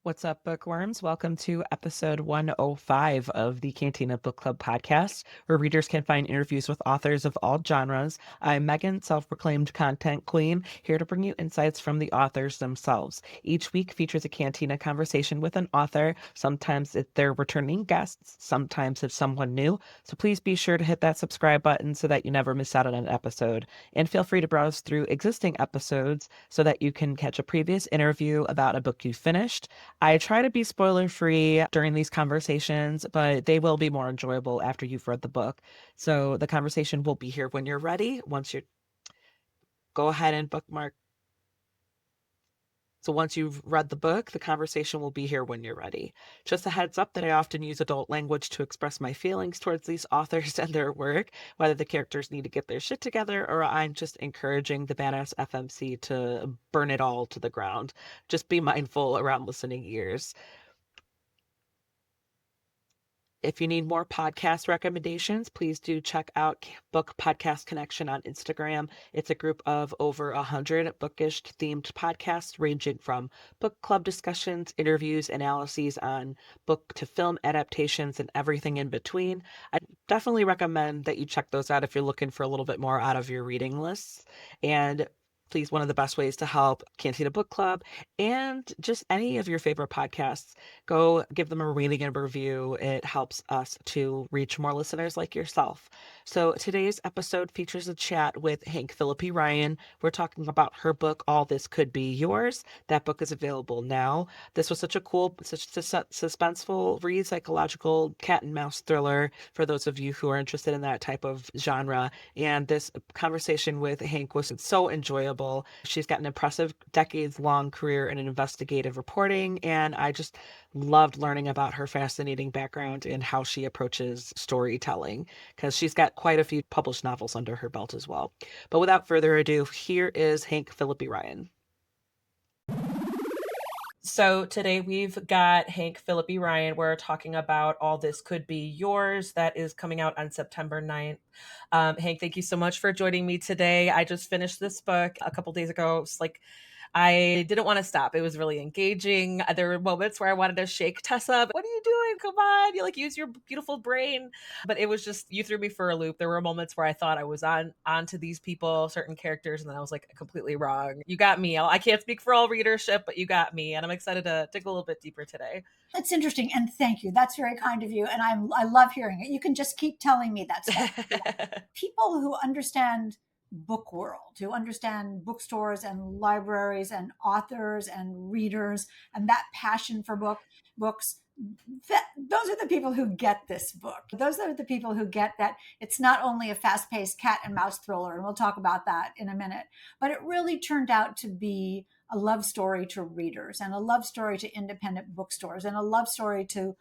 What's up, bookworms? Welcome to episode 105 of the Cantina Book Club podcast, where readers can find interviews with authors of all genres. I'm Megan, self-proclaimed content queen, here to bring you insights from the authors themselves. Each week features a Cantina conversation with an author. Sometimes they're returning guests, sometimes it's someone new. So please be sure to hit that subscribe button so that you never miss out on an episode. And feel free to browse through existing episodes so that you can catch a previous interview about a book you finished. I try to be spoiler free during these conversations, but they will be more enjoyable after you've read the book. So the conversation will be here when you're ready. Once you go ahead and bookmark. So once you've read the book, the conversation will be here when you're ready. Just a heads up that I often use adult language to express my feelings towards these authors and their work, whether the characters need to get their shit together or I'm just encouraging the badass FMC to burn it all to the ground. Just be mindful around listening ears. If you need more podcast recommendations, please do check out Book Podcast Connection on Instagram. It's a group of over 100 bookish themed podcasts ranging from book club discussions, interviews, analyses on book to film adaptations, and everything in between. I definitely recommend that you check those out if you're looking for a little bit more out of your reading lists. And please, one of the best ways to help Cantina Book Club and just any of your favorite podcasts, go give them a rating and review. It helps us to reach more listeners like yourself. So today's episode features a chat with Hank Phillipi Ryan. We're talking about her book, All This Could Be Yours. That book is available now. This was such a cool, such suspenseful, read psychological cat and mouse thriller for those of you who are interested in that type of genre. And this conversation with Hank was so enjoyable. She's got an impressive decades-long career in investigative reporting, and I just loved learning about her fascinating background and how she approaches storytelling, because she's got quite a few published novels under her belt as well. But without further ado, here is Hank Phillipi Ryan. So today we've got Hank Phillipi Ryan. We're talking about All This Could Be Yours. That is coming out on September 9th. Hank, thank you so much for joining me today. I just finished this book a couple days ago. It's like I didn't want to stop. It was really engaging. There were moments where I wanted to shake Tessa. What are you doing? Come on. You use your beautiful brain. But it was just, you threw me for a loop. There were moments where I thought I was onto these people, certain characters, and then I was like completely wrong. You got me. I can't speak for all readership, but you got me. And I'm excited to dig a little bit deeper today. That's interesting. And thank you. That's very kind of you. And I love hearing it. You can just keep telling me that stuff. People who understand book world, who understand bookstores and libraries and authors and readers and that passion for books, those are the people who get this book. Those are the people who get that it's not only a fast-paced cat and mouse thriller, and we'll talk about that in a minute, but it really turned out to be a love story to readers and a love story to independent bookstores and a love story to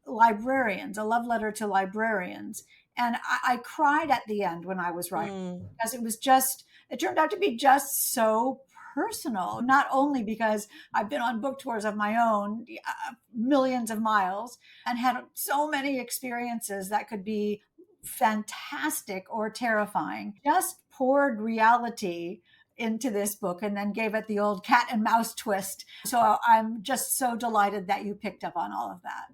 librarians, a love letter to librarians. And I cried at the end when I was writing because it turned out to be just so personal, not only because I've been on book tours of my own, millions of miles, and had so many experiences that could be fantastic or terrifying, just poured reality into this book and then gave it the old cat and mouse twist. So I'm just so delighted that you picked up on all of that.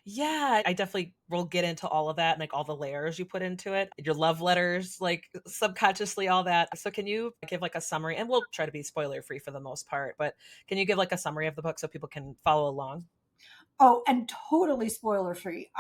Yeah, I definitely will get into all of that and all the layers you put into it, your love letters, subconsciously, all that. So can you give a summary? And we'll try to be spoiler free for the most part, but can you give a summary of the book so people can follow along? Oh, and totally spoiler free.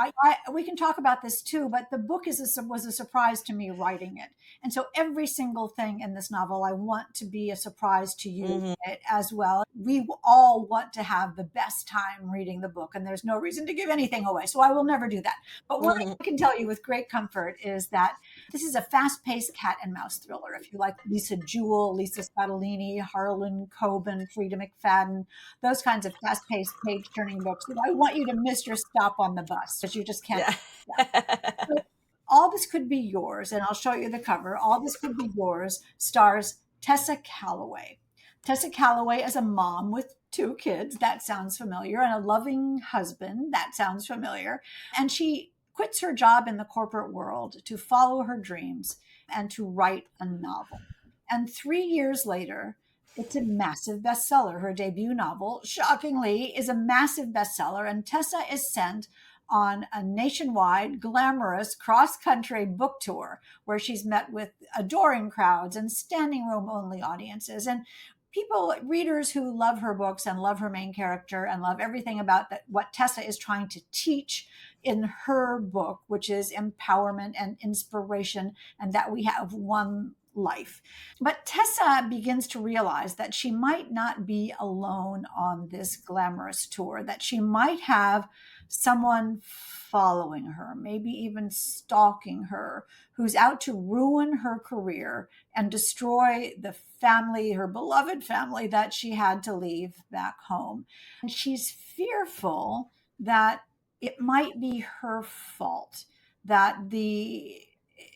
We can talk about this too, but the book was a surprise to me writing it, and so every single thing in this novel I want to be a surprise to you as well. We all want to have the best time reading the book, and there's no reason to give anything away, so I will never do that. But what I can tell you with great comfort is that this is a fast-paced cat and mouse thriller. If you like Lisa Jewell, Lisa Spadolini, Harlan Coben, Frida McFadden, those kinds of fast-paced, page-turning books, I want you to miss your stop on the bus because you just can't. Yeah. So, All This Could Be Yours, and I'll show you the cover. All This Could Be Yours stars Tessa Calloway. Tessa Calloway is a mom with 2 kids. That sounds familiar. And a loving husband. That sounds familiar. And she quits her job in the corporate world to follow her dreams and to write a novel. And 3 years later, It's a massive bestseller. Her debut novel, shockingly, is a massive bestseller, and Tessa is sent on a nationwide, glamorous cross country book tour where she's met with adoring crowds and standing room only audiences. And people, readers who love her books and love her main character and love everything about that, what Tessa is trying to teach in her book, which is empowerment and inspiration, and that we have one life. But Tessa begins to realize that she might not be alone on this glamorous tour, that she might have someone following her, maybe even stalking her, who's out to ruin her career and destroy the family, her beloved family that she had to leave back home. And she's fearful that it might be her fault, that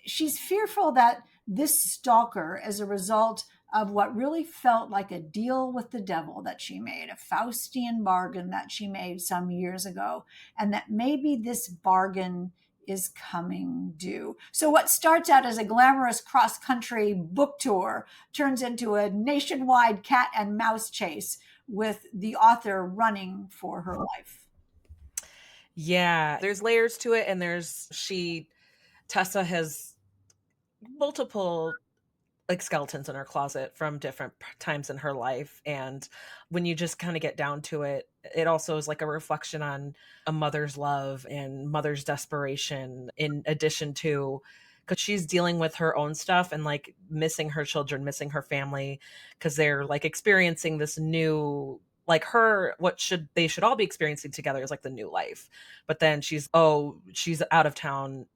she's fearful that this stalker, as a result of what really felt like a deal with the devil that she made, a Faustian bargain that she made some years ago, and that maybe this bargain is coming due. So what starts out as a glamorous cross-country book tour turns into a nationwide cat and mouse chase with the author running for her life. Yeah, there's layers to it, and Tessa has multiple like skeletons in her closet from different times in her life, and when you just kind of get down to it, it also is like a reflection on a mother's love and mother's desperation, in addition to, because she's dealing with her own stuff and like missing her children, missing her family, because they're like experiencing this new, like her, what should they should all be experiencing together is like the new life. But then she's out of town,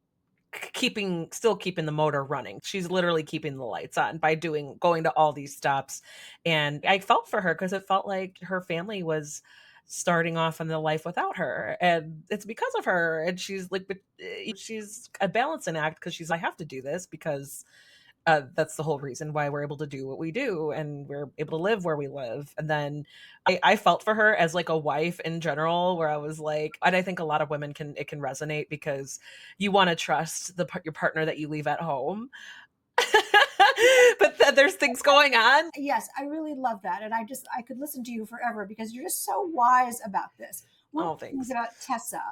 still keeping the motor running. She's literally keeping the lights on by going to all these stops. And I felt for her because it felt like her family was starting off in the life without her, and it's because of her. And she's like, but she's a balancing act, because I have to do this because that's the whole reason why we're able to do what we do and we're able to live where we live. And then I felt for her as like a wife in general, where I was like, and I think a lot of women can resonate, because you want to trust your partner that you leave at home. But then there's things going on. Yes, I really love that. And I could listen to you forever because you're just so wise about this. One Oh, of the things thanks. about Tessa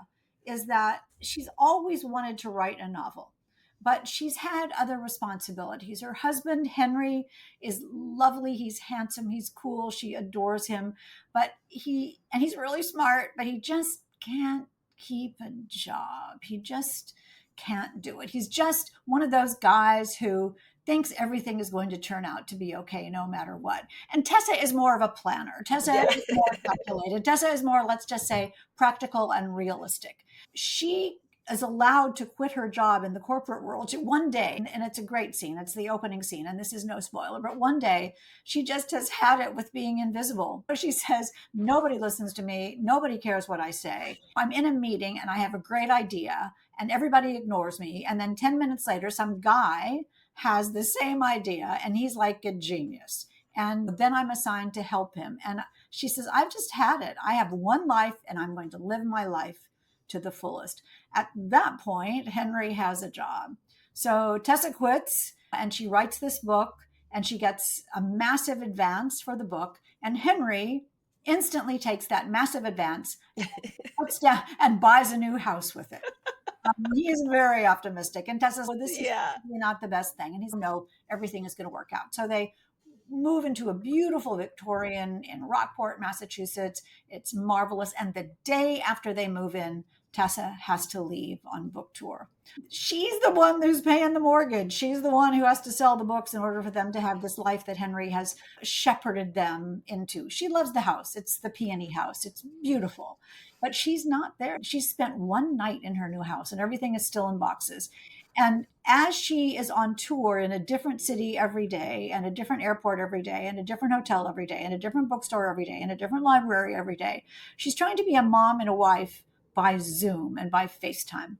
is that she's always wanted to write a novel, but she's had other responsibilities. Her husband, Henry, is lovely. He's handsome. He's cool. She adores him. But he's really smart, but he just can't keep a job. He just can't do it. He's just one of those guys who thinks everything is going to turn out to be okay no matter what. And Tessa is more of a planner. Tessa Yeah. is more calculated. Tessa is more, let's just say, practical and realistic. She is allowed to quit her job in the corporate world one day, and it's a great scene. It's the opening scene, and this is no spoiler, but one day she just has had it with being invisible. She says, nobody listens to me. Nobody cares what I say. I'm in a meeting and I have a great idea and everybody ignores me. And then 10 minutes later, some guy has the same idea and he's like a genius. And then I'm assigned to help him. And she says, I've just had it. I have one life and I'm going to live my life to the fullest. At that point, Henry has a job. So Tessa quits and she writes this book and she gets a massive advance for the book. And Henry instantly takes that massive advance, puts down and buys a new house with it. He is very optimistic. And Tessa says, well, this is not the best thing. And he's, no, everything is going to work out. So they move into a beautiful Victorian in Rockport, Massachusetts. It's marvelous. And the day after they move in, Tessa has to leave on book tour. She's the one who's paying the mortgage. She's the one who has to sell the books in order for them to have this life that Henry has shepherded them into. She loves the house. It's the peony house. It's beautiful. But she's not there. She's spent one night in her new house and everything is still in boxes. And as she is on tour in a different city every day and a different airport every day and a different hotel every day and a different bookstore every day and a different library every day, she's trying to be a mom and a wife by Zoom and by FaceTime.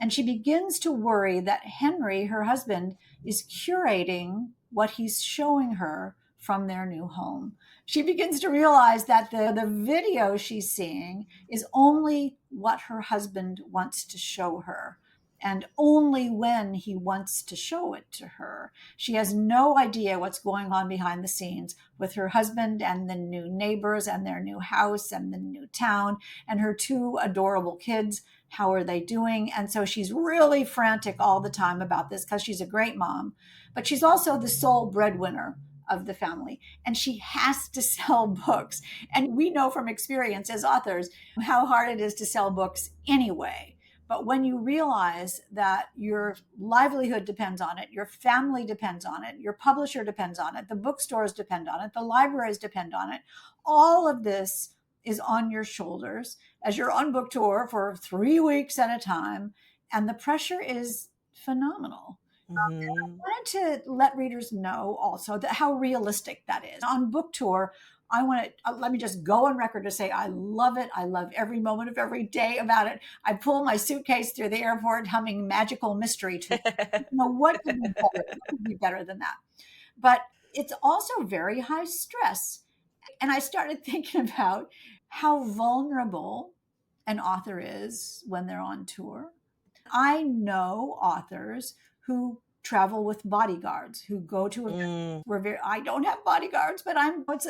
And she begins to worry that Henry, her husband, is curating what he's showing her from their new home. She begins to realize that the video she's seeing is only what her husband wants to show her. and only when he wants to show it to her. She has no idea what's going on behind the scenes with her husband and the new neighbors and their new house and the new town and her two adorable kids. How are they doing? And so she's really frantic all the time about this because she's a great mom, but she's also the sole breadwinner of the family, and she has to sell books. And we know from experience as authors how hard it is to sell books anyway. But when you realize that your livelihood depends on it, your family depends on it, your publisher depends on it, the bookstores depend on it, the libraries depend on it, all of this is on your shoulders as you're on book tour for 3 weeks at a time. And the pressure is phenomenal. Hmm. I wanted to let readers know also that how realistic that is. On book tour, I want to let me just go on record to say I love it. I love every moment of every day about it. I pull my suitcase through the airport humming magical mystery to what could be better? What could be better than that? But it's also very high stress. And I started thinking about how vulnerable an author is when they're on tour. I know authors who travel with bodyguards who go to events. Mm. I don't have bodyguards, but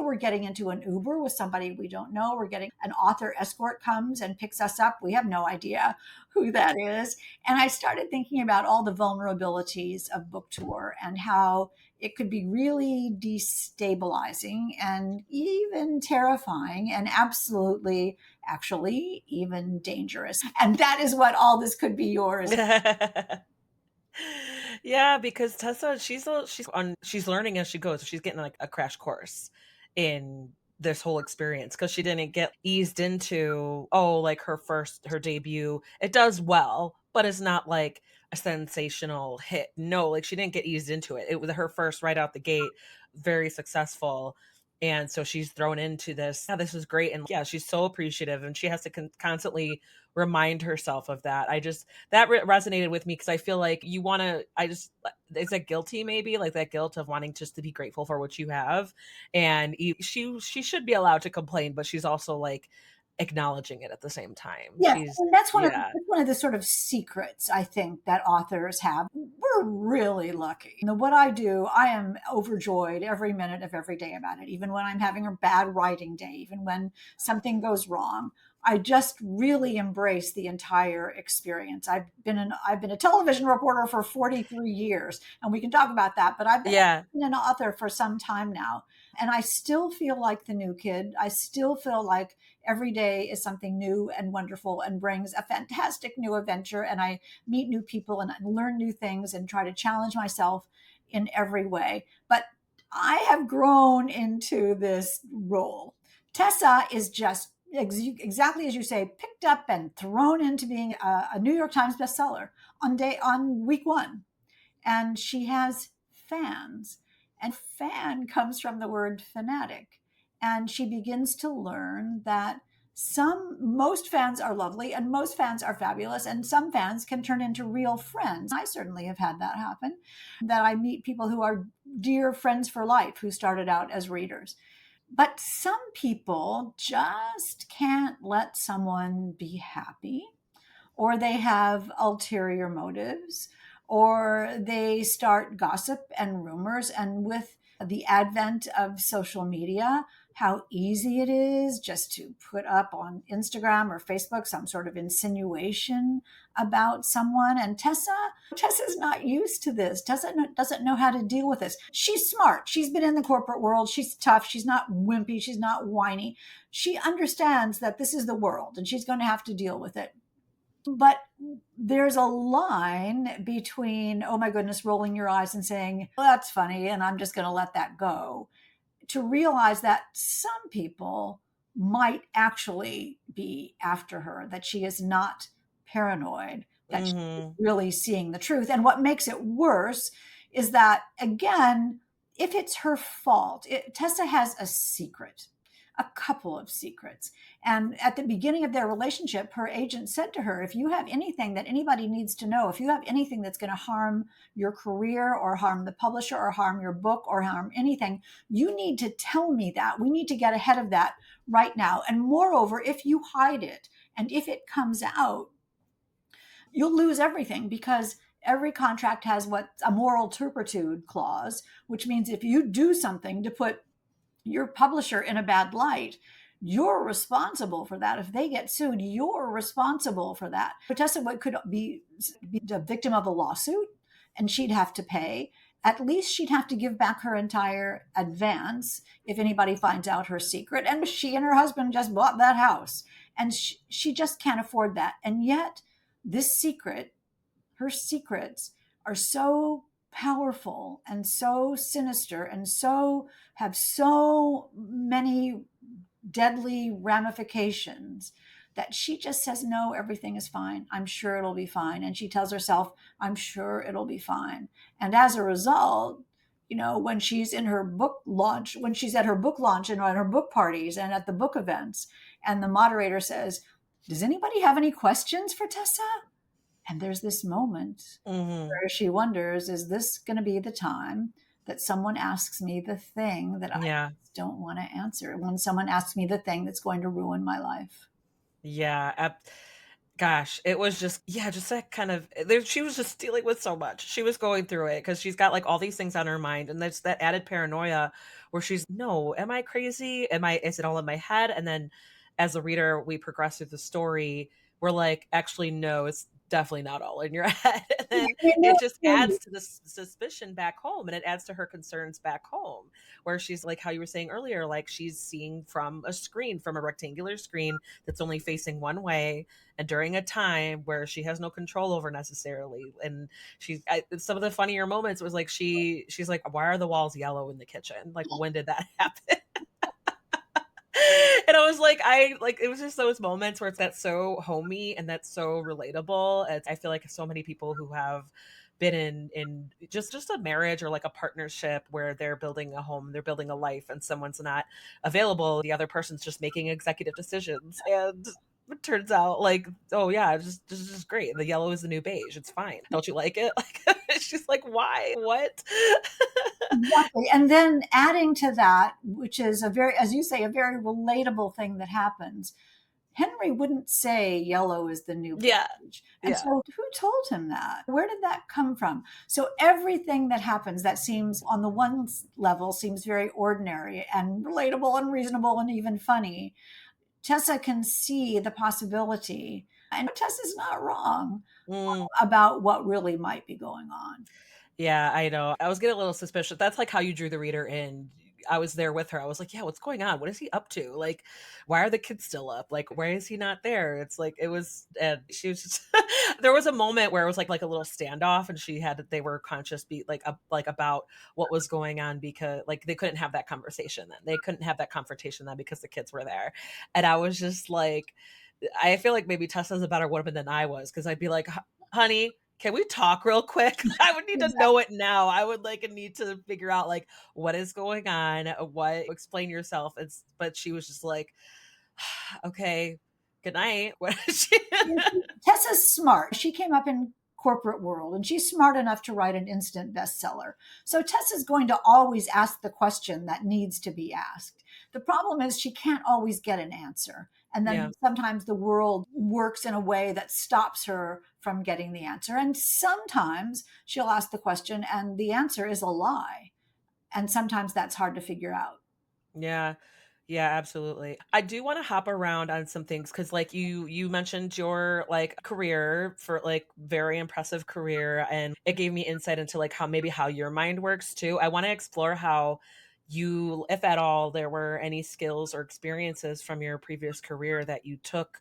we're getting into an Uber with somebody we don't know. We're getting an author escort comes and picks us up. We have no idea who that is. And I started thinking about all the vulnerabilities of book tour and how it could be really destabilizing and even terrifying and absolutely actually even dangerous. And that is what all this could be yours. Yeah, because Tessa, she's learning as she goes. So she's getting like a crash course in this whole experience because she didn't get eased into, oh, like her debut. It does well, but it's not like a sensational hit. No, like she didn't get eased into it. It was her first right out the gate, very successful. And so she's thrown into this. Yeah, this is great. And yeah, she's so appreciative and she has to constantly remind herself of that. That resonated with me because I feel like you want to, it's a guilty maybe, like that guilt of wanting just to be grateful for what you have. And she should be allowed to complain, but she's also like acknowledging it at the same time. Yes, She's, and that's yeah. one of the sort of secrets I think that authors have. We're really lucky. What I do, I am overjoyed every minute of every day about it, even when I'm having a bad writing day, even when something goes wrong. I just really embrace the entire experience. I've been a television reporter for 43 years, and we can talk about that, but I've Yeah. been an author for some time now. And I still feel like the new kid. I still feel like every day is something new and wonderful and brings a fantastic new adventure. And I meet new people and learn new things and try to challenge myself in every way. But I have grown into this role. Tessa is just exactly as you say, picked up and thrown into being a New York Times bestseller on week one. And she has fans. And fan comes from the word fanatic. And she begins to learn that most fans are lovely and most fans are fabulous, and some fans can turn into real friends. I certainly have had that happen, that I meet people who are dear friends for life who started out as readers. But some people just can't let someone be happy, or they have ulterior motives, or they start gossip and rumors. And with the advent of social media, how easy it is just to put up on Instagram or Facebook some sort of insinuation about someone. And Tessa's not used to this. Doesn't know how to deal with this. She's smart. She's been in the corporate world. She's tough. She's not wimpy. She's not whiny. She understands that this is the world and she's going to have to deal with it. But there's a line between, oh my goodness, rolling your eyes and saying, well, that's funny, and I'm just going to let that go, to realize that some people might actually be after her, that she is not paranoid, that she's Hmm. really seeing the truth. And what makes it worse is that, again, if it's her fault, Tessa has a secret, a couple of secrets. And at the beginning of their relationship, her agent said to her, if you have anything that anybody needs to know, if you have anything that's going to harm your career or harm the publisher or harm your book or harm anything, you need to tell me that. We need to get ahead of that right now. And moreover, if you hide it and if it comes out, you'll lose everything, because every contract has what's a moral turpitude clause, which means if you do something to put your publisher in a bad light, you're responsible for that. If they get sued, you're responsible for that. Tessa could be the victim of a lawsuit, and she'd have to pay. At least she'd have to give back her entire advance if anybody finds out her secret. And she and her husband just bought that house, and she just can't afford that. And yet, this secret, her secrets, are so powerful and so sinister and so have so many deadly ramifications that she just says, no, everything is fine. I'm sure it'll be fine. And she tells herself, I'm sure it'll be fine. And as a result, when she's in her book launch, when she's at her book launch and on her book parties and at the book events, and the moderator says, does anybody have any questions for Tessa? And there's this moment where she wonders, is this going to be the time that someone asks me the thing that I don't want to answer, when someone asks me the thing that's going to ruin my life? Yeah. Gosh, it was just that kind of she was just dealing with so much. She was going through it because she's got like all these things on her mind, and there's that added paranoia where she's, no, am I crazy? Is it all in my head? And then as a reader, we progress through the story. We're like, actually, no, it's definitely not all in your head. And then it just adds to the suspicion back home, and it adds to her concerns back home, where she's like, how you were saying earlier, like she's seeing from a rectangular screen that's only facing one way, and during a time where she has no control over necessarily. And some of the funnier moments was like, she's like, why are the walls yellow in the kitchen? Like, when did that happen? And I was like, it was just those moments where that's so homey and that's so relatable. I feel like so many people who have been in just a marriage or like a partnership where they're building a home, they're building a life, and someone's not available. The other person's just making executive decisions, and it turns out like, oh yeah, this is just great. The yellow is the new beige. It's fine. Don't you like it? Like, she's like, why? What? Exactly. And then adding to that, which is as you say, a very relatable thing that happens, Henry wouldn't say yellow is the new beige. And so who told him that? Where did that come from? So everything that happens that seems on the one level seems very ordinary and relatable and reasonable and even funny, Tessa can see the possibility. And Tessa's not wrong about what really might be going on. Yeah, I know. I was getting a little suspicious. That's like how you drew the reader in. I was there with her. I was like, yeah, what's going on? What is he up to? Like, why are the kids still up? Like, why is he not there? It's like, and she was just, there was a moment where it was like a little standoff, and they were conscious about what was going on, because like they couldn't have that conversation then. They couldn't have that confrontation then because the kids were there. And I was just like, I feel like maybe Tessa's a better woman than I was, because I'd be like, honey, can we talk real quick? I would need to know it now. I would need to figure out like what is going on, explain yourself. But she was just like, okay, good night. Tessa's smart. She came up in corporate world, and she's smart enough to write an instant bestseller. So Tessa's going to always ask the question that needs to be asked. The problem is she can't always get an answer. And then sometimes the world works in a way that stops her from getting the answer. And sometimes she'll ask the question and the answer is a lie. And sometimes that's hard to figure out. Yeah. Yeah, absolutely. I do want to hop around on some things, because like you mentioned your like career, for like very impressive career, and it gave me insight into like how your mind works too. I want to explore how you, if at all, there were any skills or experiences from your previous career that you took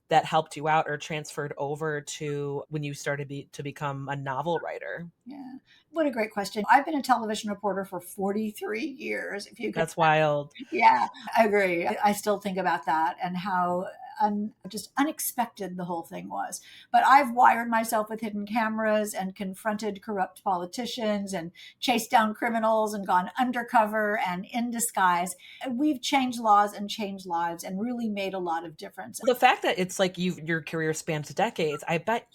that helped you out or transferred over to when you started to become a novel writer. Yeah. What a great question. I've been a television reporter for 43 years. If you could, That's wild. yeah, I agree. I still think about that and how just unexpected the whole thing was. But I've wired myself with hidden cameras and confronted corrupt politicians and chased down criminals and gone undercover and in disguise. We've changed laws and changed lives and really made a lot of difference. The fact that it's like your career spans decades, I bet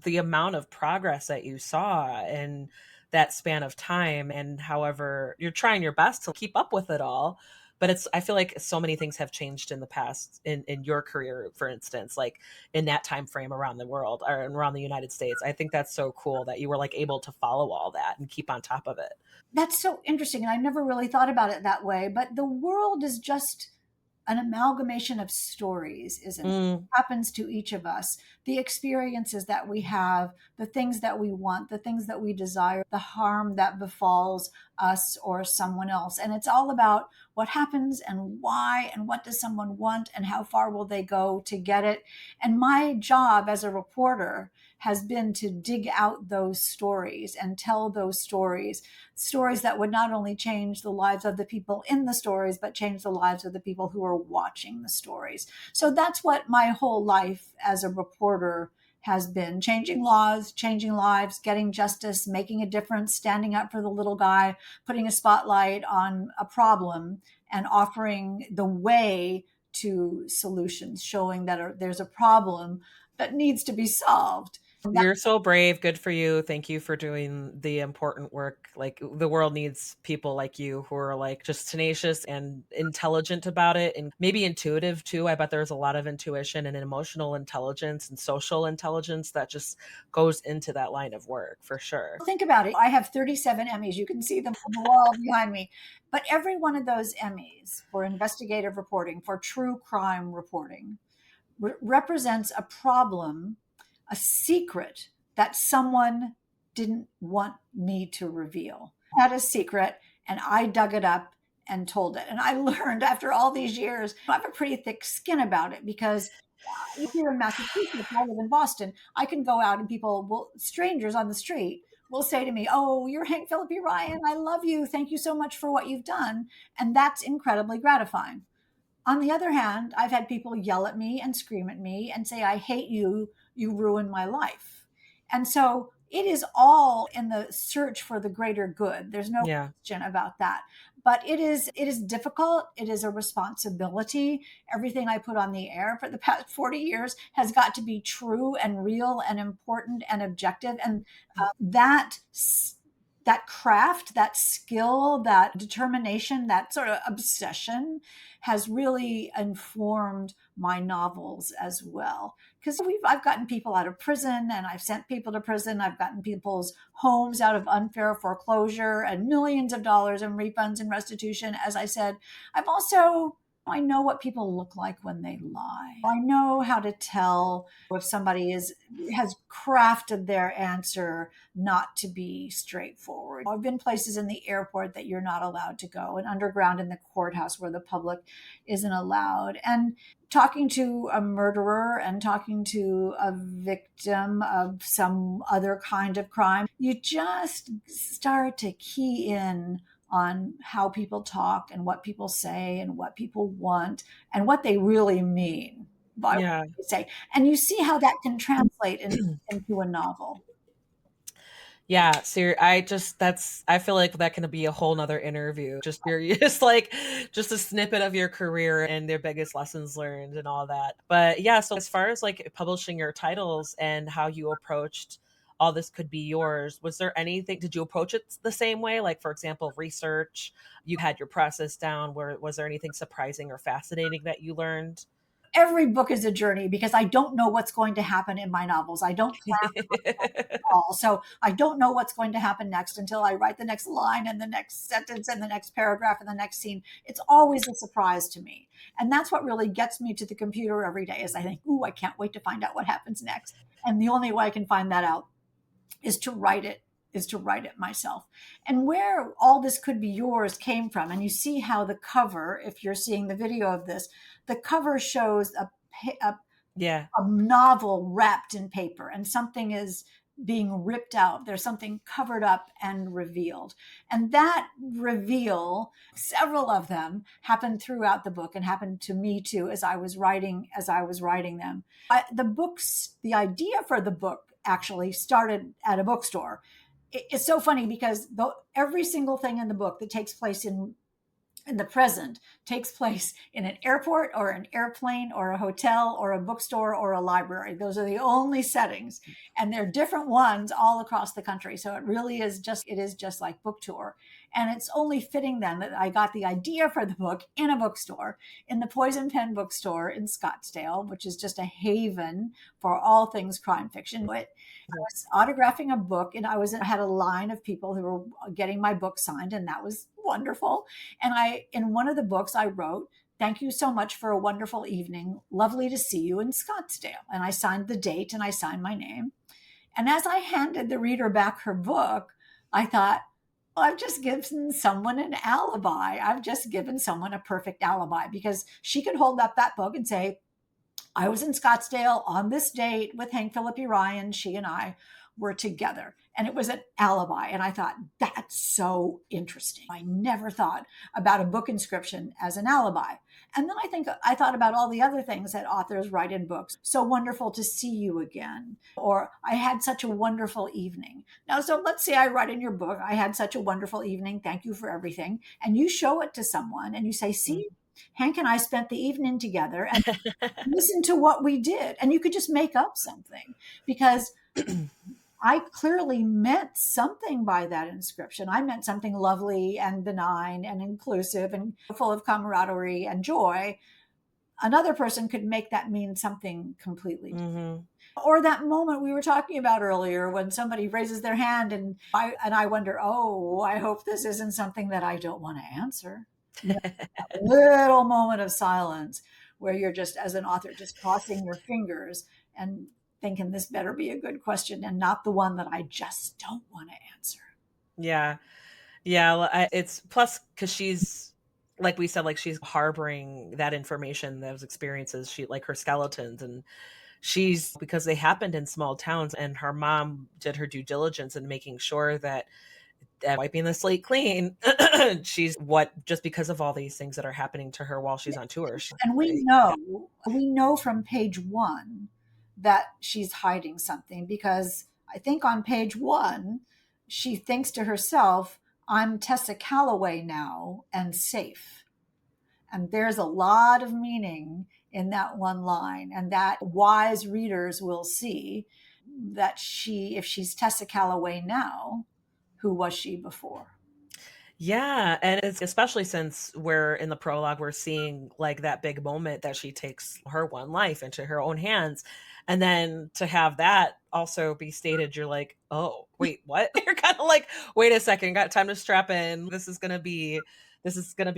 the amount of progress that you saw in that span of time, and however you're trying your best to keep up with it all. But I feel like so many things have changed in the past in your career, for instance, like in that time frame around the world or around the United States. I think that's so cool that you were like able to follow all that and keep on top of it. That's so interesting. And I never really thought about it that way. But the world is just an amalgamation of stories, isn't it? Mm, Happens to each of us, the experiences that we have, the things that we want, the things that we desire, the harm that befalls us or someone else. And it's all about what happens and why and what does someone want and how far will they go to get it. And my job as a reporter has been to dig out those stories and tell those stories, stories that would not only change the lives of the people in the stories, but change the lives of the people who are watching the stories. So that's what my whole life as a reporter has been: changing laws, changing lives, getting justice, making a difference, standing up for the little guy, putting a spotlight on a problem, and offering the way to solutions, showing that there's a problem that needs to be solved. you're so brave. Good for you. Thank you for doing the important work. Like the world needs people like you who are like just tenacious and intelligent about it and maybe intuitive too. I bet there's a lot of intuition and emotional intelligence and social intelligence that just goes into that line of work for sure. Think about it. I have 37 Emmys. You can see them on the wall behind me. But every one of those Emmys for investigative reporting, for true crime reporting, represents a problem, a secret that someone didn't want me to reveal. I had a secret and I dug it up and told it. And I learned after all these years, I have a pretty thick skin about it because here in Massachusetts, I live in Boston, I can go out and people will, strangers on the street, will say to me, "Oh, you're Hank Phillipi Ryan. I love you. Thank you so much for what you've done." And that's incredibly gratifying. On the other hand, I've had people yell at me and scream at me and say, "I hate you. You ruined my life." And so it is all in the search for the greater good. There's no Yeah. question about that. But it is difficult. It is a responsibility. Everything I put on the air for the past 40 years has got to be true and real and important and objective. And that craft, that skill, that determination, that sort of obsession has really informed my novels as well. Because I've gotten people out of prison and I've sent people to prison. I've gotten people's homes out of unfair foreclosure and millions of dollars in refunds and restitution. As I said, I know what people look like when they lie. I know how to tell if somebody has crafted their answer not to be straightforward. I've been places in the airport that you're not allowed to go, and underground in the courthouse where the public isn't allowed. And talking to a murderer and talking to a victim of some other kind of crime, you just start to key in on how people talk and what people say and what people want and what they really mean by what Yeah. they say. And you see how that can translate into a novel. Yeah, so I feel like that can be a whole nother interview. Just you're just like just a snippet of your career and their biggest lessons learned and all that. But yeah, so as far as like publishing your titles and how you approached all this could be yours, was there anything, did you approach it the same way? Like for example, research, you had your process down, where was there anything surprising or fascinating that you learned? Every book is a journey because I don't know what's going to happen in my novels. I don't plan at all. So I don't know what's going to happen next until I write the next line and the next sentence and the next paragraph and the next scene. It's always a surprise to me. And that's what really gets me to the computer every day is I think, "Ooh, I can't wait to find out what happens next." And the only way I can find that out is to write it myself. And where all this could be yours came from, and you see how the cover, if you're seeing the video of this, the cover shows a, Yeah. a novel wrapped in paper and something is being ripped out. There's something covered up and revealed. And that reveal, several of them happened throughout the book and happened to me too as I was writing them. The idea for the book actually started at a bookstore. It's so funny because every single thing in the book that takes place in the present takes place in an airport or an airplane or a hotel or a bookstore or a library. Those are the only settings, and they're different ones all across the country. So it is just like book tour. And it's only fitting then that I got the idea for the book in a bookstore, in the Poison Pen bookstore in Scottsdale, which is just a haven for all things crime fiction. But I was autographing a book, and I had a line of people who were getting my book signed, and that was wonderful. And in one of the books, I wrote, "Thank you so much for a wonderful evening. Lovely to see you in Scottsdale." And I signed the date and I signed my name. And as I handed the reader back her book, I thought, well, I've just given someone an alibi. I've just given someone a perfect alibi, because she could hold up that book and say, "I was in Scottsdale on this date with Hank Phillipi Ryan. She and I were together." And it was an alibi. And I thought, that's so interesting. I never thought about a book inscription as an alibi. And then I thought about all the other things that authors write in books. "So wonderful to see you again." Or, "I had such a wonderful evening." Now, so let's say I write in your book, "I had such a wonderful evening. Thank you for everything." And you show it to someone and you say, "See, Hank and I spent the evening together, and listen to what we did." And you could just make up something, because I clearly meant something by that inscription. I meant something lovely and benign and inclusive and full of camaraderie and joy. Another person could make that mean something completely different. Mm-hmm. Or that moment we were talking about earlier when somebody raises their hand and I wonder, oh, I hope this isn't something that I don't want to answer. A little moment of silence where you're just, as an author, just crossing your fingers and thinking, this better be a good question and not the one that I just don't want to answer. Yeah. Yeah. It's plus because she's, like we said, like she's harboring that information, those experiences, she like her skeletons, and she's, because they happened in small towns, and her mom did her due diligence in making sure that wiping the slate clean, she's what, just because of all these things that are happening to her while she's on tour. And Yeah. we know from page 1 that she's hiding something, because I think on page 1, she thinks to herself, "I'm Tessa Calloway now and safe." And there's a lot of meaning in that one line. And that wise readers will see that if she's Tessa Calloway now, who was she before? Yeah, and it's especially since we're in the prologue, we're seeing like that big moment that she takes her one life into her own hands. And then to have that also be stated, you're like, oh, wait, what? You're kind of like, wait a second, got time to strap in. This is gonna be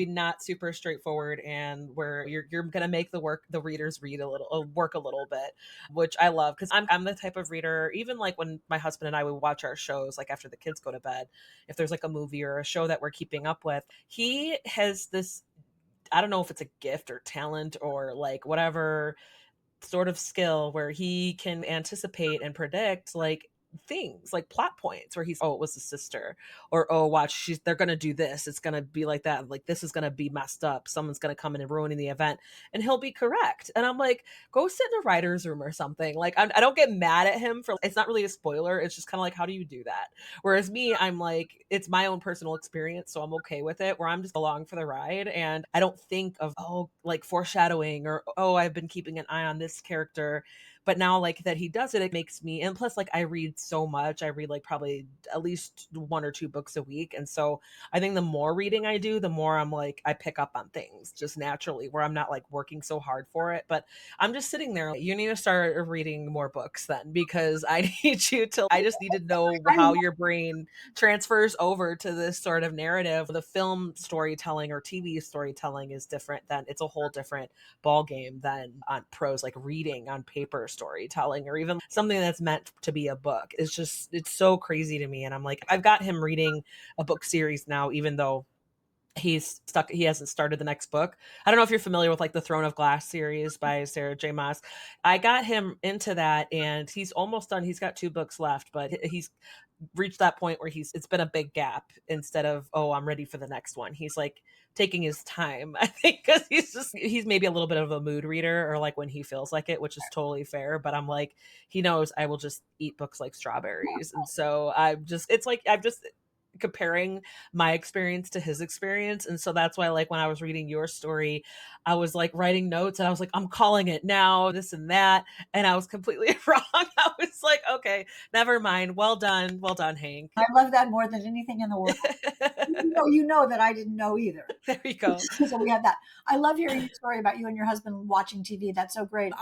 not super straightforward, and where you're gonna make the readers read a little, work a little bit, which I love, because I'm the type of reader, even like when my husband and I would watch our shows, like after the kids go to bed, if there's like a movie or a show that we're keeping up with, he has this, I don't know if it's a gift or talent or like whatever sort of skill, where he can anticipate and predict like things, like plot points, where he's, oh, it was the sister, or oh, watch, they're gonna do this, it's gonna be like that, like this is gonna be messed up, someone's gonna come in and ruining the event, and he'll be correct. And I'm like, go sit in a writer's room or something. Like I don't get mad at him for, it's not really a spoiler, it's just kind of like, how do you do that? Whereas me, I'm like, it's my own personal experience, so I'm okay with it, where I'm just along for the ride, and I don't think of, oh, like foreshadowing, or oh, I've been keeping an eye on this character. But now, like, that he does it, it makes me, and plus, like, I read so much. I read like probably at least 1 or 2 books a week. And so I think the more reading I do, the more I'm like, I pick up on things just naturally, where I'm not like working so hard for it. But I'm just sitting there. You need to start reading more books then, because I I just need to know I how your brain transfers over to this sort of narrative. The film storytelling or TV storytelling is different, than it's a whole different ball game than on prose, like reading on paper storytelling, or even something that's meant to be a book. It's so crazy to me. And I'm like, I've got him reading a book series now, even though he hasn't started the next book. I don't know if you're familiar with like the Throne of Glass series by Sarah J Maas. I got him into that, and he's almost done. He's got 2 books left, but he's reached that point where it's been a big gap. Instead of, oh, I'm ready for the next one, he's like taking his time, I think, because he's maybe a little bit of a mood reader, or like when he feels like it, which is totally fair. But I'm like, he knows I will just eat books like strawberries. And so it's like, I've just, comparing my experience to his experience. And so that's why, like, when I was reading your story, I was like writing notes and I was like, I'm calling it now, this and that. And I was completely wrong. I was like, okay, never mind. Well done. Well done, Hank. I love that more than anything in the world. You know that I didn't know either. There you go. So we have that. I love hearing your story about you and your husband watching TV. That's so great.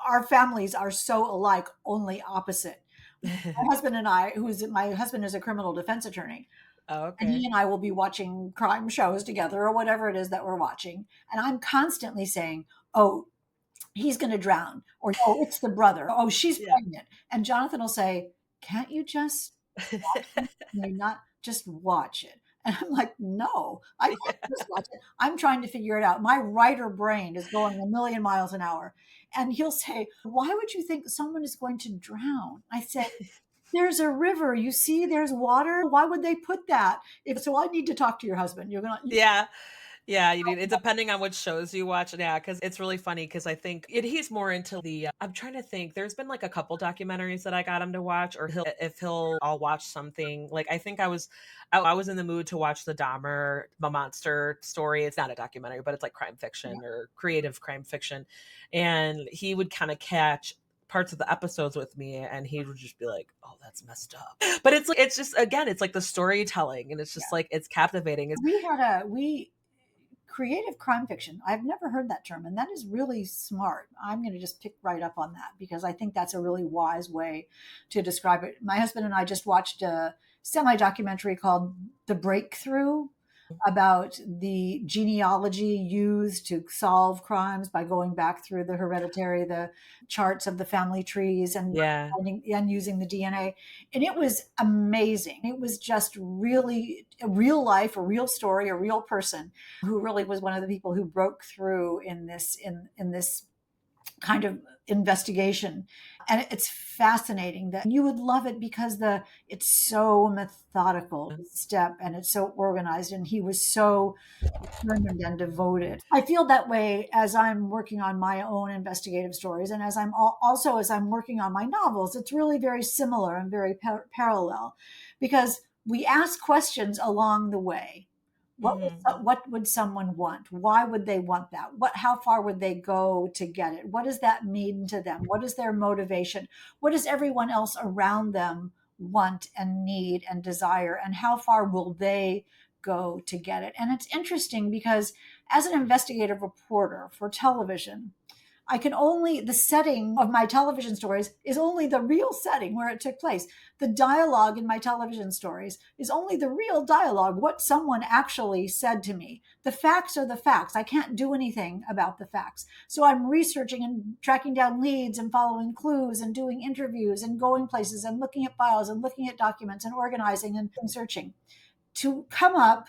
Our families are so alike, only opposite. My husband and I, my husband is a criminal defense attorney, Oh, and he okay. and I will be watching crime shows together or whatever it is that we're watching. And I'm constantly saying, oh, he's going to drown, or oh, it's the brother, oh, she's Yeah. pregnant. And Jonathan will say, can't you just watch it? Can you not just watch it? And I'm like, no, I can't just watch it. I'm trying to figure it out. My writer brain is going a million miles an hour. And he'll say, why would you think someone is going to drown? I said, there's a river. You see, there's water. Why would they put that? If so, I need to talk to your husband. Yeah. Yeah, you need it depending on which shows you watch. Yeah, because it's really funny because I think he's more into the. I'm trying to think. There's been like a couple documentaries that I got him to watch, or I'll watch something. Like I was in the mood to watch the monster story. It's not a documentary, but it's like crime fiction or creative crime fiction, and he would kind of catch parts of the episodes with me and he would just be like, oh, that's messed up, but it's like, it's just, again, it's like the storytelling and it's just like, it's captivating. we creative crime fiction. I've never heard that term, and that is really smart. I'm going to just pick right up on that because I think that's a really wise way to describe it. My husband and I just watched a semi documentary called The Breakthrough about the genealogy used to solve crimes by going back through the charts of the family trees Yeah. and using the DNA. And it was amazing. It was just really a real life, a real story, a real person who really was one of the people who broke through in this kind of investigation. And it's fascinating that you would love it because it's so methodical step and it's so organized, and he was so determined and devoted. I feel that way as I'm working on my own investigative stories, and as I'm working on my novels. It's really very similar and very parallel because we ask questions along the way. What would someone want? Why would they want that? How far would they go to get it? What does that mean to them? What is their motivation? What does everyone else around them want and need and desire? And how far will they go to get it? And it's interesting because as an investigative reporter for television, the setting of my television stories is only the real setting where it took place. The dialogue in my television stories is only the real dialogue, what someone actually said to me. The facts are the facts. I can't do anything about the facts. So I'm researching and tracking down leads and following clues and doing interviews and going places and looking at files and looking at documents and organizing and searching to come up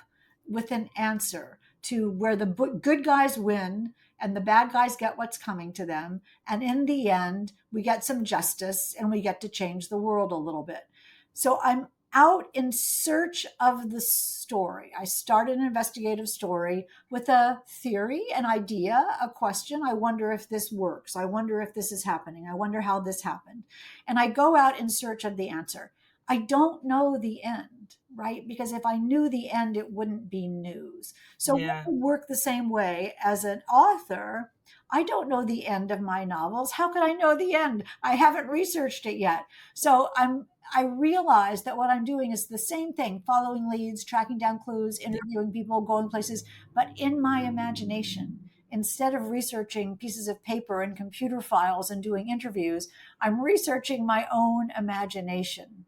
with an answer to where the good guys win and the bad guys get what's coming to them. And in the end, we get some justice and we get to change the world a little bit. So I'm out in search of the story. I start an investigative story with a theory, an idea, a question. I wonder if this works. I wonder if this is happening. I wonder how this happened. And I go out in search of the answer. I don't know the end, right? Because if I knew the end, it wouldn't be news. So Yeah. we work the same way as an author. I don't know the end of my novels. How could I know the end? I haven't researched it yet. So I realize that what I'm doing is the same thing, following leads, tracking down clues, interviewing people, going places, but in my imagination. Instead of researching pieces of paper and computer files and doing interviews, I'm researching my own imagination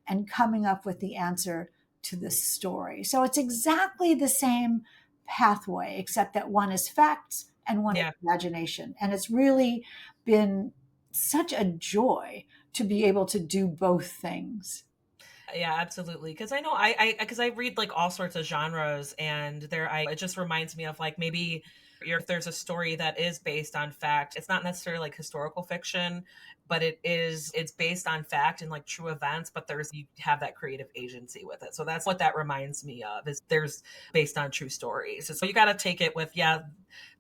and coming up with the answer to the story. So it's exactly the same pathway, except that one is facts and one is imagination. And it's really been such a joy to be able to do both things. Yeah, absolutely. Because I know because I read like all sorts of genres, and it just reminds me of like maybe if there's a story that is based on fact, it's not necessarily like historical fiction, but it's based on fact and like true events, but you have that creative agency with it. So that's what that reminds me of, is there's based on true stories. So you got to take it with,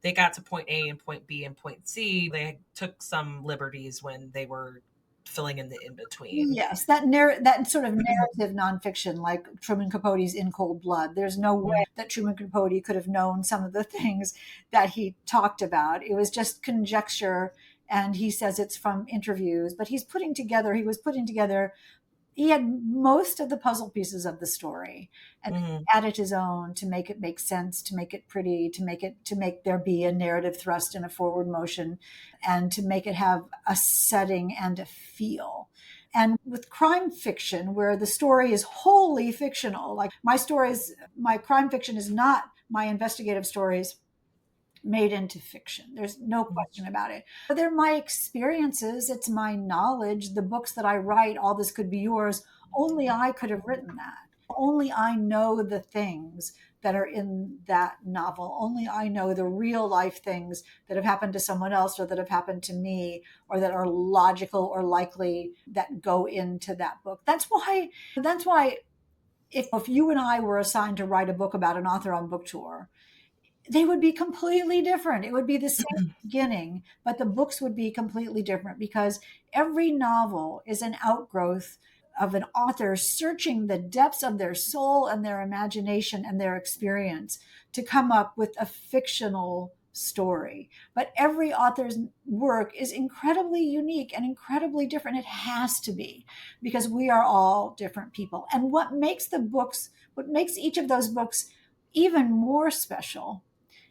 they got to point A and point B and point C. They took some liberties when they were filling in the in-between. Yes, that sort of narrative nonfiction, like Truman Capote's In Cold Blood. There's no way that Truman Capote could have known some of the things that he talked about. It was just conjecture, and he says it's from interviews. But he was putting together. He had most of the puzzle pieces of the story, and Mm-hmm. added his own to make it make sense, to make it pretty, to make there be a narrative thrust and a forward motion, and to make it have a setting and a feel. And with crime fiction, where the story is wholly fictional, like my crime fiction is not my investigative stories made into fiction. There's no question about it. But they're my experiences, it's my knowledge, the books that I write, All This Could Be Yours. Only I could have written that. Only I know the things that are in that novel. Only I know the real life things that have happened to someone else or that have happened to me or that are logical or likely that go into that book. That's why if you and I were assigned to write a book about an author on book tour, they would be completely different. It would be the same beginning, but the books would be completely different because every novel is an outgrowth of an author searching the depths of their soul and their imagination and their experience to come up with a fictional story. But every author's work is incredibly unique and incredibly different. It has to be, because we are all different people. And what makes each of those books even more special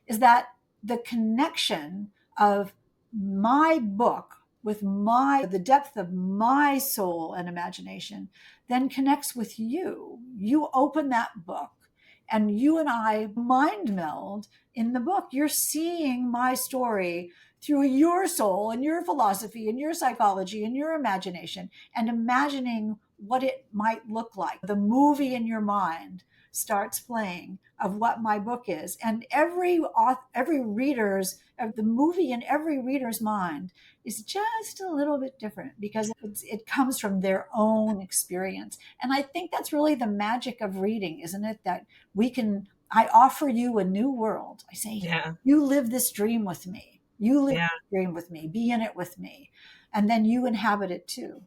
is that the connection of my book with the depth of my soul and imagination then connects with you. You open that book and you and I mind meld in the book. You're seeing my story through your soul and your philosophy and your psychology and your imagination, and imagining what it might look like. The movie in your mind starts playing of what my book is, and the movie in every reader's mind is just a little bit different because it comes from their own experience. And I think that's really the magic of reading, isn't it? That I offer you a new world. I say, Yeah. you live this dream with me. You live Yeah. this dream with me. Be in it with me. And then you inhabit it too.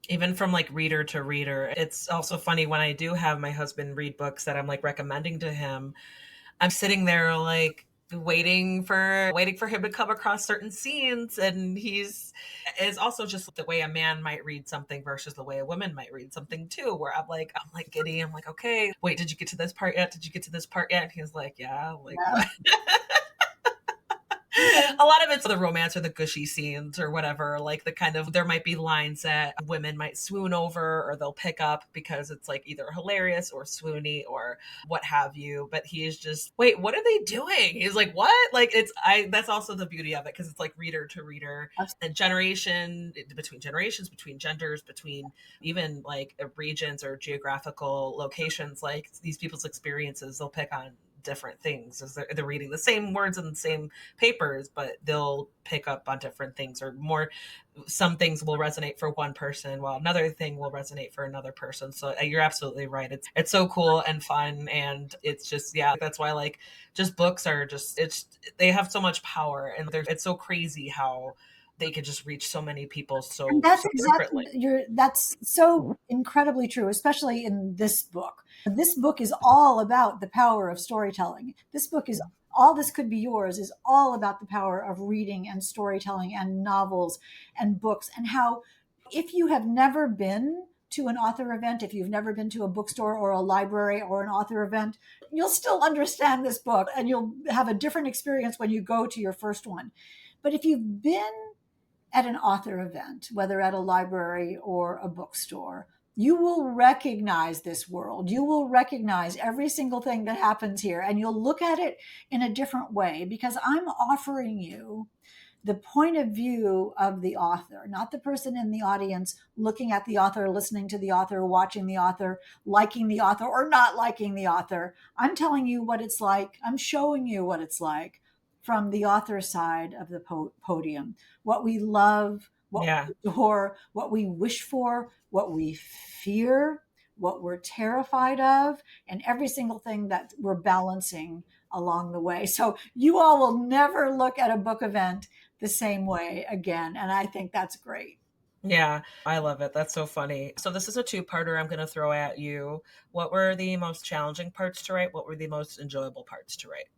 Even from like reader to reader. It's also funny when I do have my husband read books that I'm like recommending to him. I'm sitting there like waiting for him to come across certain scenes, and is also just the way a man might read something versus the way a woman might read something too, where I'm like giddy. I'm like, okay, wait, did you get to this part yet? Did you get to this part yet? And he's like, yeah. I'm like, Yeah. what? A lot of it's the romance or the gushy scenes or whatever, like the kind of, there might be lines that women might swoon over or they'll pick up because it's like either hilarious or swoony or what have you. But he is just, wait, what are they doing? He's like, what? Like that's also the beauty of it, because it's like reader to reader and between generations, between genders, between even like regions or geographical locations. Like these people's experiences, they'll pick on different things as they're reading the same words in the same papers, but they'll pick up on different things, or more, some things will resonate for one person while another thing will resonate for another person. So you're absolutely right. It's so cool and fun, and it's just, yeah, that's why like just books are just, they have so much power, and it's so crazy how they could just reach so many people And so that's so exactly differently. that's so incredibly true, especially in this book. This book is all about the power of storytelling. This book is All This Could Be Yours is all about the power of reading and storytelling and novels and books, and how if you have never been to an author event, if you've never been to a bookstore or a library or an author event, you'll still understand this book and you'll have a different experience when you go to your first one. But if you've been at an author event, whether at a library or a bookstore, you will recognize this world. You will recognize every single thing that happens here, and you'll look at it in a different way, because I'm offering you the point of view of the author, not the person in the audience looking at the author, listening to the author, watching the author, liking the author or not liking the author. I'm telling you what it's like. I'm showing you what it's like from the author side of the podium, what we love, what Yeah. we adore, what we wish for, what we fear, what we're terrified of, and every single thing that we're balancing along the way. So you all will never look at a book event the same way again. And I think that's great. Yeah, I love it. That's so funny. So this is a two-parter I'm going to throw at you. What were the most challenging parts to write? What were the most enjoyable parts to write?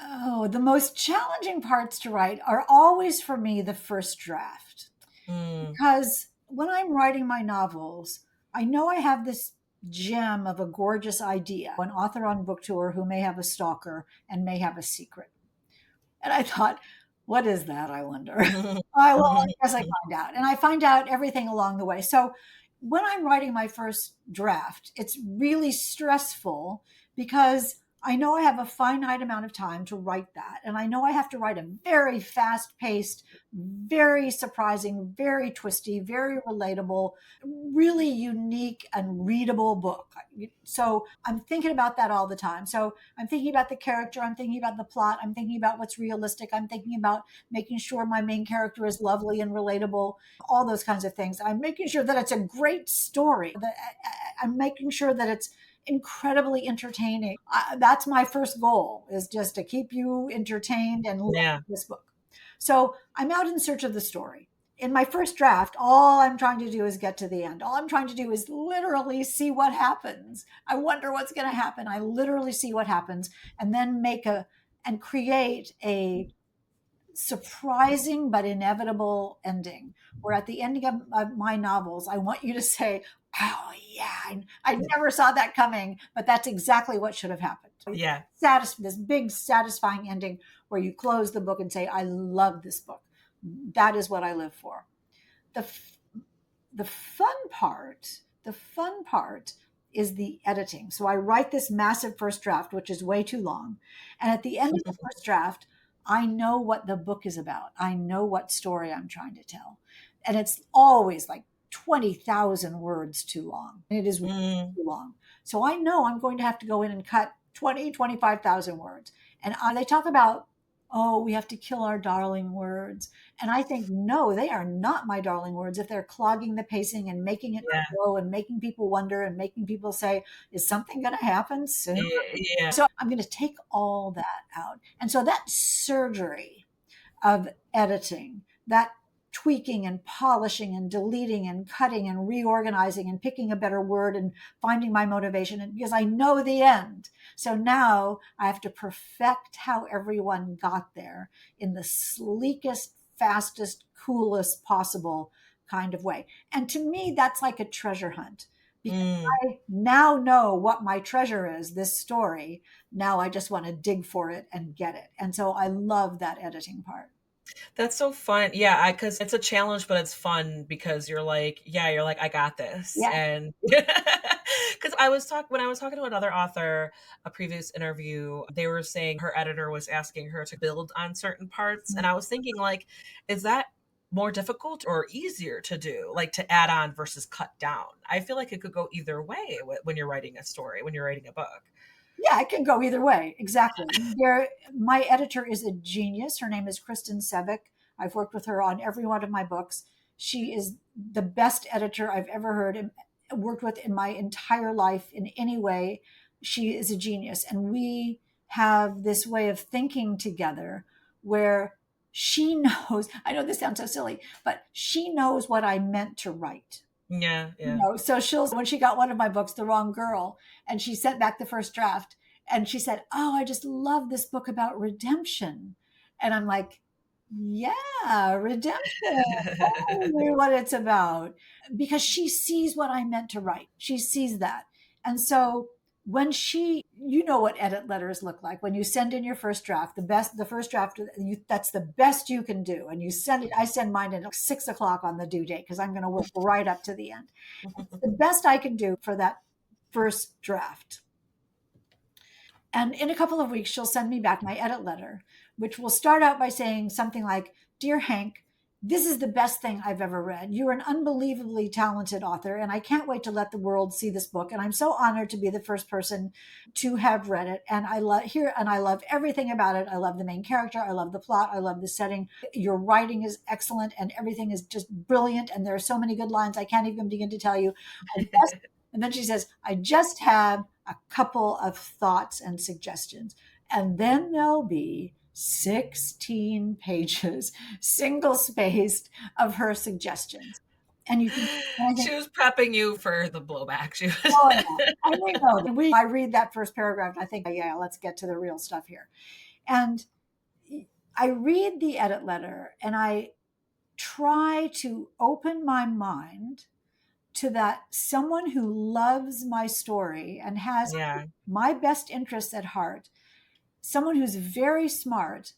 Oh, the most challenging parts to write are always for me the first draft. Mm, Because when I'm writing my novels, I know I have this gem of a gorgeous idea, an author on book tour who may have a stalker and may have a secret. And I thought, what is that? I wonder. Well, I guess I find out. And I find out everything along the way. So when I'm writing my first draft, it's really stressful because I know I have a finite amount of time to write that. And I know I have to write a very fast paced, very surprising, very twisty, very relatable, really unique and readable book. So I'm thinking about that all the time. So I'm thinking about the character, I'm thinking about the plot, I'm thinking about what's realistic, I'm thinking about making sure my main character is lovely and relatable, all those kinds of things. I'm making sure that it's a great story. I'm making sure that it's incredibly entertaining. That's my first goal, is just to keep you entertained and love yeah. this book. So I'm out in search of the story. In my first draft, all I'm trying to do is get to the end. All I'm trying to do is literally see what happens. I wonder what's going to happen. I literally see what happens and then create a surprising but inevitable ending, where at the ending of my novels, I want you to say, oh yeah, I never saw that coming, but that's exactly what should have happened. Yeah. This big satisfying ending where you close the book and say, I love this book. That is what I live for. The the fun part the fun part is the editing. So I write this massive first draft, which is way too long, and at the end of the first draft, I know what the book is about. I know what story I'm trying to tell, and it's always like 20,000 words too long. It is Mm, too long. So I know I'm going to have to go in and cut 25,000 words. And they talk about, oh, we have to kill our darling words. And I think, no, they are not my darling words if they're clogging the pacing and making it yeah. slow and making people wonder and making people say, is something going to happen soon? Yeah. So I'm going to take all that out. And so that surgery of editing, that tweaking and polishing and deleting and cutting and reorganizing and picking a better word and finding my motivation, and because I know the end. So now I have to perfect how everyone got there in the sleekest, fastest, coolest possible kind of way. And to me, that's like a treasure hunt, because Mm. I now know what my treasure is, this story. Now I just want to dig for it and get it. And so I love that editing part. That's so fun. Yeah, because it's a challenge, but it's fun because you're like, I got this. Yeah. And because when I was talking to another author, a previous interview, they were saying her editor was asking her to build on certain parts. And I was thinking, like, is that more difficult or easier to do, like to add on versus cut down? I feel like it could go either way when you're writing a story, when you're writing a book. Yeah, it can go either way. Exactly. My editor is a genius. Her name is Kristen Sevick. I've worked with her on every one of my books. She is the best editor I've ever heard and worked with in my entire life in any way. She is a genius. And we have this way of thinking together where she knows, I know this sounds so silly, but she knows what I meant to write. Yeah, yeah. So when she got one of my books, The Wrong Girl, and she sent back the first draft, and she said, oh, I just love this book about redemption. And I'm like, yeah, redemption. Totally what it's about. Because she sees what I meant to write. She sees that. And so you know what edit letters look like. When you send in your first draft, the first draft, that's the best you can do. And you send it, I send mine at 6 o'clock on the due date because I'm going to work right up to the end. It's the best I can do for that first draft. And in a couple of weeks, she'll send me back my edit letter, which will start out by saying something like, Dear Hank, this is the best thing I've ever read. You're an unbelievably talented author, and I can't wait to let the world see this book. And I'm so honored to be the first person to have read it. And I love everything about it. I love the main character. I love the plot. I love the setting. Your writing is excellent, and everything is just brilliant. And there are so many good lines I can't even begin to tell you. And then she says, I just have a couple of thoughts and suggestions. And then there'll be 16 pages, single spaced, of her suggestions. And you can, and I think, She was prepping you for the blowback. She was. oh yeah, I know. I read that first paragraph and I think, yeah, let's get to the real stuff here. And I read the edit letter and I try to open my mind to that someone who loves my story and has Yeah. my best interests at heart, someone who's very smart,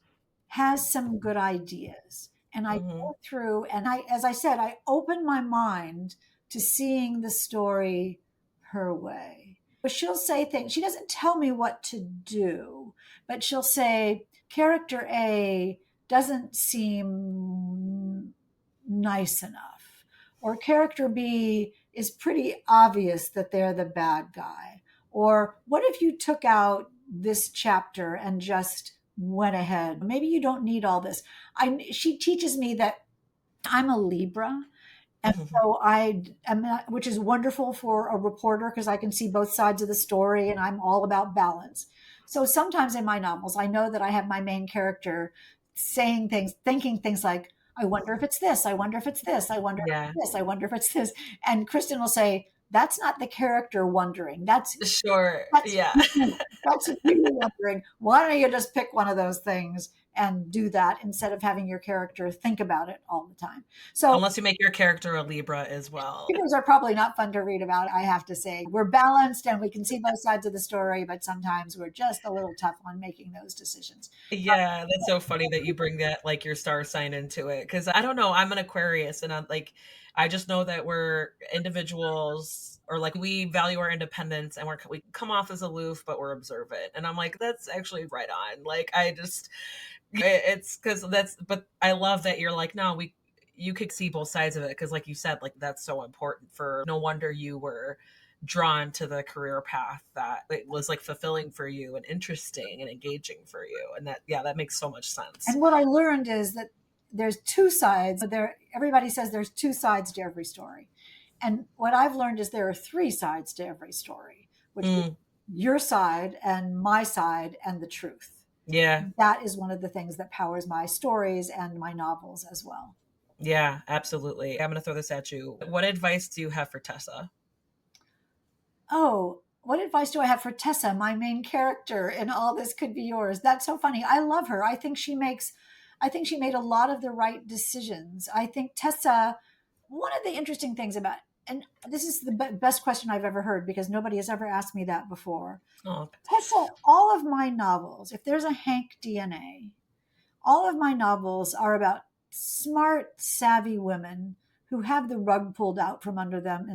has some good ideas. And I Mm-hmm. go through and as I said, I open my mind to seeing the story her way. But she'll say things, she doesn't tell me what to do, but she'll say, character A doesn't seem nice enough, or character B is pretty obvious that they're the bad guy. Or what if you took out this chapter and just went ahead? Maybe you don't need all this. She teaches me that I'm a Libra. And so I am, which is wonderful for a reporter because I can see both sides of the story and I'm all about balance. So sometimes in my novels, I know that I have my main character saying things, thinking things like, I wonder if it's this, I wonder if it's this, I wonder if Yeah. it's this, I wonder if it's this. And Kristen will say, that's not the character wondering. That's Sure. that's Yeah. that's you wondering. Why don't you just pick one of those things and do that instead of having your character think about it all the time? So Unless you make your character a Libra as well. Hebrews are probably not fun to read about, I have to say. We're balanced and we can see both sides of the story, but sometimes we're just a little tough on making those decisions. Yeah, that's so funny that you bring that, like, your star sign into it. Because I don't know, I'm an Aquarius, and I'm like, I just know that we're individuals, or like we value our independence, and we come off as aloof, but we're observant. And I'm like, that's actually right on. Like, I just, it's because that's, but I love that you're like, no, you could see both sides of it. Because, like you said, like, that's so important. For no wonder you were drawn to the career path that it was like fulfilling for you and interesting and engaging for you. And that, yeah, that makes so much sense. And what I learned is that there's two sides. Everybody says there's two sides to every story. And what I've learned is there are three sides to every story, which is your side and my side and the truth. Yeah. That is one of the things that powers my stories and my novels as well. Yeah, absolutely. I'm going to throw this at you. What advice do you have for Tessa? Oh, what advice do I have for Tessa, my main character in All This Could Be Yours? That's so funny. I love her. I think she made a lot of the right decisions. I think Tessa, one of the interesting things about, and this is the best question I've ever heard because nobody has ever asked me that before. Oh, Tessa, all of my novels, if there's a Hank DNA, all of my novels are about smart, savvy women who have the rug pulled out from under them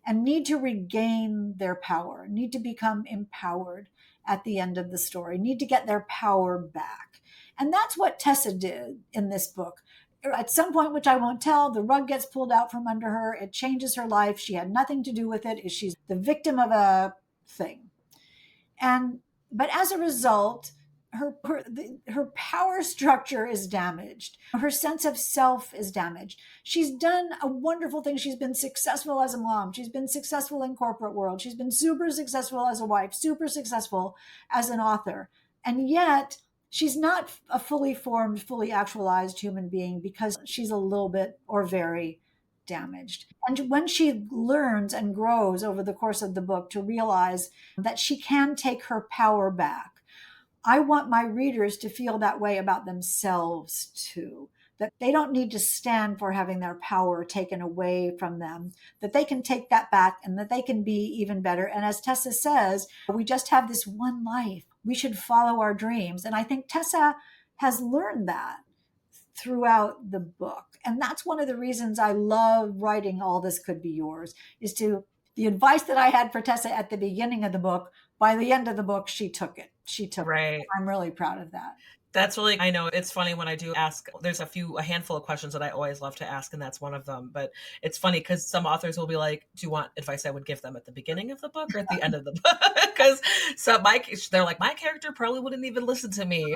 and need to regain their power, need to become empowered at the end of the story, need to get their power back. And that's what Tessa did in this book. At some point, which I won't tell, the rug gets pulled out from under her. It changes her life. She had nothing to do with it. She's the victim of a thing. But as a result, her power structure is damaged. Her sense of self is damaged. She's done a wonderful thing. She's been successful as a mom. She's been successful in corporate world. She's been super successful as a wife, super successful as an author. And yet she's not a fully formed, fully actualized human being because she's a little bit or very damaged. And when she learns and grows over the course of the book to realize that she can take her power back, I want my readers to feel that way about themselves too, that they don't need to stand for having their power taken away from them, that they can take that back and that they can be even better. And as Tessa says, we just have this one life. We should follow our dreams. And I think Tessa has learned that throughout the book. And that's one of the reasons I love writing All This Could Be Yours, is the advice that I had for Tessa at the beginning of the book, by the end of the book, she took it. Right. I'm really proud of that. That's really, I know it's funny when I do ask, there's a handful of questions that I always love to ask, and that's one of them. But it's funny because some authors will be like, do you want advice I would give them at the beginning of the book or at the end of the book? Because they're like, my character probably wouldn't even listen to me.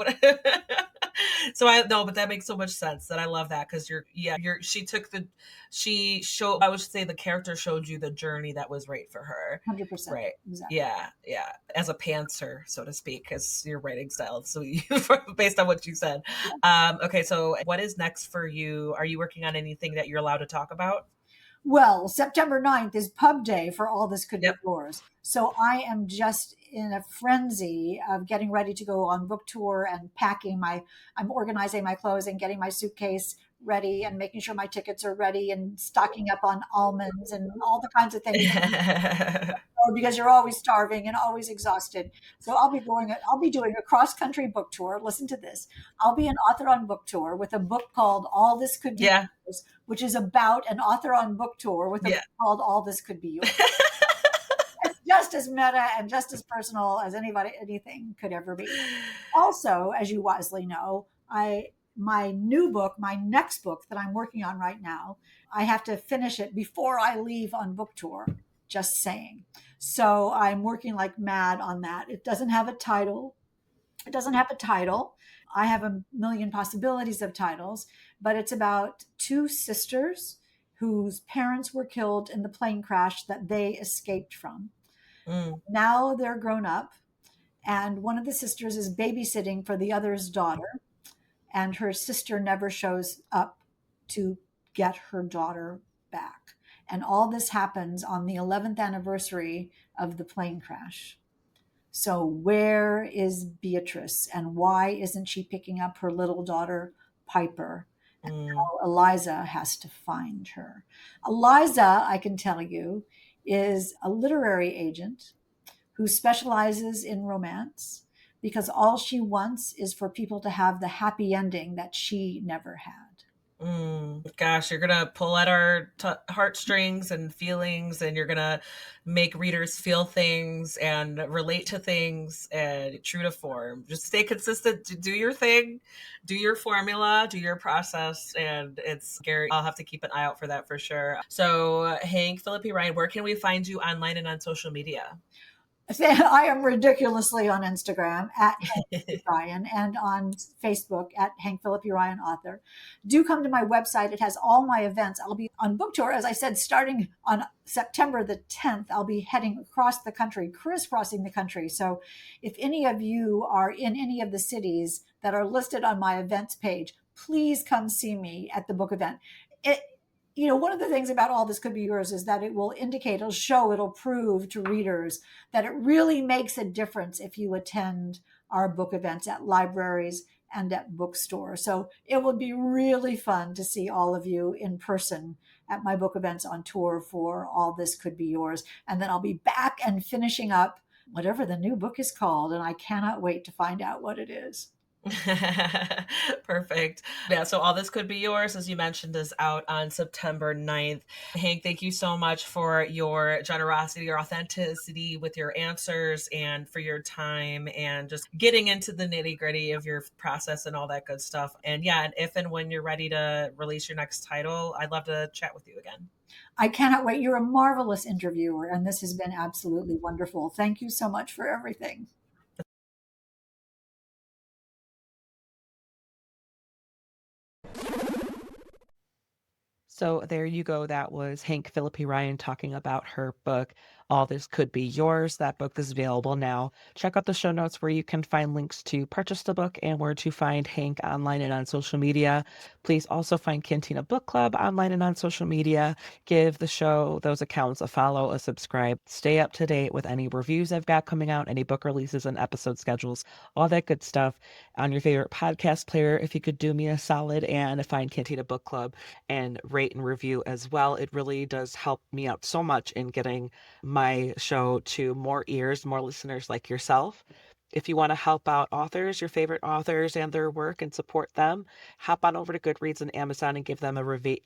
So I know, but that makes so much sense. That I love that because I would say the character showed you the journey that was right for her. 100%. Right. Exactly. Yeah. As a pantser, so to speak, because your writing style. So you based on what you said. Okay, so what is next for you? Are you working on anything that you're allowed to talk about? Well, September 9th is pub day for All This Could Be Yep. Yours. So I am just in a frenzy of getting ready to go on book tour and I'm organizing my clothes and getting my suitcase ready and making sure my tickets are ready and stocking up on almonds and all the kinds of things because you're always starving and always exhausted. So I'll be doing a cross country book tour. Listen to this. I'll be an author on book tour with a book called All This Could Be Yeah. Yours, which is about an author on book tour with a Yeah. book called All This Could Be Yours. It's just as meta and just as personal as anything could ever be. Also, as you wisely know, my next book that I'm working on right now, I have to finish it before I leave on book tour. Just saying. So I'm working like mad on that. It doesn't have a title. It doesn't have a title. I have a million possibilities of titles, but it's about two sisters whose parents were killed in the plane crash that they escaped from. Mm. Now they're grown up, and one of the sisters is babysitting for the other's daughter, and her sister never shows up to get her daughter back. And all this happens on the 11th anniversary of the plane crash. So, where is Beatrice, and why isn't she picking up her little daughter, Piper? And Mm. how Eliza has to find her. Eliza, I can tell you, is a literary agent who specializes in romance because all she wants is for people to have the happy ending that she never had. Gosh, you're gonna pull at our heartstrings and feelings, and you're gonna make readers feel things and relate to things, and true to form. Just stay consistent, do your thing, do your formula, do your process, and it's Gary. I'll have to keep an eye out for that for sure. So, Hank Phillipi Ryan, where can we find you online and on social media? I am ridiculously on Instagram at Hank Phillipi Ryan and on Facebook at Hank Phillipi Ryan author. Do come to my website. It has all my events. I'll be on book tour, as I said, starting on September the 10th. I'll be heading across the country, crisscrossing the country. So if any of you are in any of the cities that are listed on my events page, please come see me at the book event. One of the things about All This Could Be Yours is that it will indicate, it'll prove to readers that it really makes a difference if you attend our book events at libraries and at bookstores. So it will be really fun to see all of you in person at my book events on tour for All This Could Be Yours. And then I'll be back and finishing up whatever the new book is called. And I cannot wait to find out what it is. Perfect. Yeah, so All This Could Be Yours, as you mentioned, is out on September 9th. Hank, thank you so much for your generosity, your authenticity with your answers, and for your time and just getting into the nitty gritty of your process and all that good stuff. And yeah, and if and when you're ready to release your next title, I'd love to chat with you again. I cannot wait. You're a marvelous interviewer, and this has been absolutely wonderful. Thank you so much for everything. So there you go. That was Hank Phillipi Ryan talking about her book, All This Could Be Yours. That book is available now. Check out the show notes where you can find links to purchase the book and where to find Hank online and on social media. Please also find Cantina Book Club online and on social media. Give the show, those accounts, a follow, a subscribe. Stay up to date with any reviews I've got coming out, any book releases and episode schedules, all that good stuff on your favorite podcast player. If you could do me a solid and find Cantina Book Club and rate and review as well. It really does help me out so much in getting my show to more ears, more listeners like yourself. If you want to help out authors, your favorite authors and their work and support them, hop on over to Goodreads and Amazon and give them a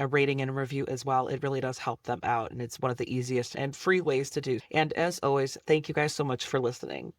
rating and a review as well. It really does help them out, and it's one of the easiest and free ways to do. And as always, thank you guys so much for listening.